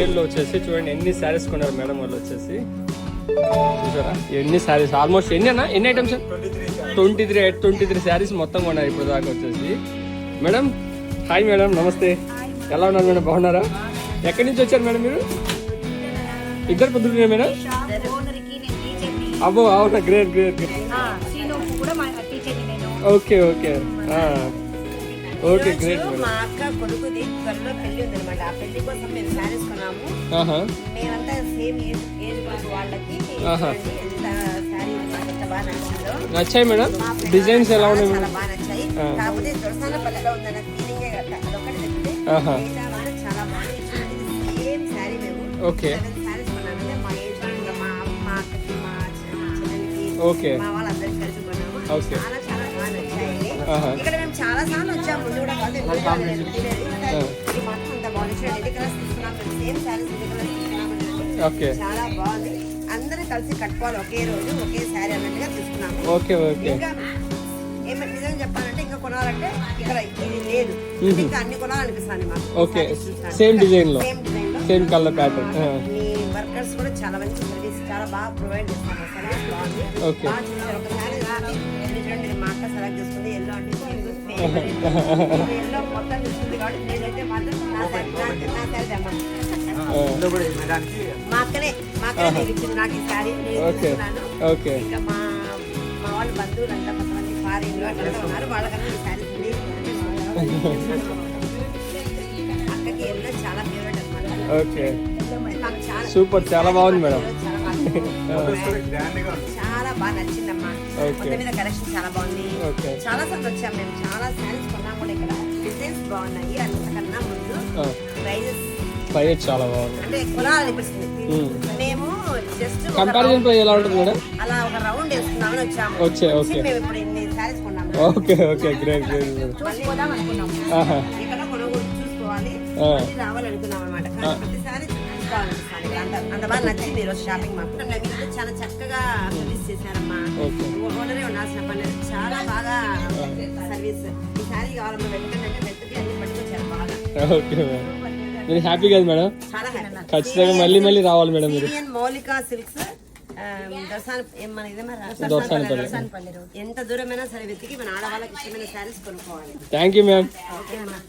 సేల్లో వచ్చేసి చూడండి ఎన్ని శారీస్ కొన్నారు మేడం వాళ్ళు వచ్చేసి. చూసారా ఎన్ని శారీస్, ఆల్మోస్ట్ ఎన్ని ఐటమ్స్ 23 శారీస్ మొత్తం కొన్నారు ఇప్పుడు దాకా వచ్చేసి. మేడం హాయ్ మేడం, నమస్తే. ఎలా ఉన్నారు మేడం, బాగున్నారా? ఎక్కడి నుంచి వచ్చారు మేడం మీరు? ఇద్దరు పొద్దున్న మేడం. అబ్బో అవునా, great great. Okay okay okay great madam. మా అక్క కొడుకుది త్వరలో పెళ్లి ఉంది అనమాట. ఆ పెళ్లి కోసం మేము శారీస్ కొన్నాము. మేమంతా సేమ్ ఏజ్ గ్రూప్ వాళ్ళకి ఎంత శారీ ఎంత బాగా నచ్చిందో. నచ్చాయి మేడం, డిజైన్స్ ఎలా ఉన్నాయి? చాలా బాగా నచ్చాయి. కాకపోతే దొరసాల పల్లెలో ఉందన్న ఫీలింగే కదా, అదొకటి చెప్తే చాలా బాగుంది. సేమ్ శారీ మేము ఓకే శారీస్ కొన్నాము. మా ఏజ్ మా అక్కకి మా చెల్లెలకి ఓకే మా వాళ్ళందరికీ కలిసి కొన్నాము. ఓకే చాలా చాలా బాగా నచ్చాయి. ఇక్కడ మేము చాలా సార్లు వచ్చాము, ముందు కూడా కాదు. ఇది మాత్రం అంత బాగుంది. ఇది కలర్స్ తీసుకున్నాం, సేమ్ శారీస్ ఇది కలర్స్ తీసుకున్నాము. చాలా బాగుంది. అందరూ కలిసి కట్టుకోవాలి ఒకే రోజు ఒకే శారీ అన్నట్టుగా తీసుకున్నాము. Okay okay. ఇంకా ఏమైనా నిజంగా చెప్పాలంటే ఇంకా కొనాలంటే ఇక్కడ ఇది లేదు, ఇంకా అన్ని కొనాలనిపిస్తుంది మాకు. ఓకే సేమ్ డిజైన్ లో సేమ్ డిజైన్ లో సేమ్ కలర్ ప్యాటర్న్. మీ వర్కర్స్ కూడా చాలా మంచి సర్వీస్, చాలా బాగా ప్రొవైడ్ చేస్తున్నారు. సర్వీస్ బాగుంది. ఓకే బాగా చూసారు. ఒకసారి మా అక్క సెలెక్ట్ చేసుకుంది ఎల్లో అంటే ఎల్లో మొత్తం తీసుకుంది కాబట్టి నేనైతే మాత్రం నా శారీ తెమ్మాను. మా అక్కనే ఇచ్చింది నాకు ఈ శారీ. నేను ఇంకా మా వాళ్ళు బంధువులంతా కొంతమంది ఫారిన్ లో అట్లా ఉన్నారు, వాళ్ళకన్నా ఈ శారీ ఉంది. అక్కకి ఎల్లో చాలా ఫేవరెట్ అనమాట. ఓకే సూపర్, చాలా బాగుంది మేడం. చాలా బాగా నచ్చిందమ్మా. మొత్తం మీద కలెక్షన్ చాలా బాగుంది. చాలా సార్లు వచ్చాం మేము, చాలా శారీస్ కొన్నాం కూడా. ఇక్కడ డిజైన్స్ బాగున్నాయి. అంతకన్నా ముందు ప్రైజెస్ చాలా బాగుంది. అంటే కొనాలనిపిస్తుంది. మేము జస్ట్ కంపారిజన్ ప్రైస్ ఎలా ఉంటుంది మేడం? అలా ఒక రౌండ్ వేసుకున్నామని వచ్చాము. మేము ఇప్పుడు ఇన్ని శారీస్ కొన్నాము. Okay okay great great. చూసుకోదాం అనుకున్నాము, ఇక్కడ కొనుగోలు చూసుకోవాలి రావాలనుకున్నాం అనమాట. ప్రతిసారి అంత బాగా నచ్చింది ఈరోజు షాపింగ్ మాకు. మీరు చాలా చక్కగా సర్వీస్ చేశారమ్మా. ఓనరే ఉండాల్సిన పని లేదు, చాలా బాగా సర్వీస్. ఈ శారీ కావాలమ్మా వెంటనే వెంటనే అన్ని పట్టుకొచ్చారు బాగా. ఓకే మీరు హ్యాపీ కదా మేడం? చాలా హ్యాపీ. ఖచ్చితంగా మళ్ళీ రావాలి మేడం మీరు. మౌలిక సిల్క్స్ ఎంత దూరమైనా సరే వెతికి మన ఆడవాళ్ళకి ఇష్టమైన శారీస్ కొనుక్కోవాలి. Thank you ma'am. ఓకే అమ్మా.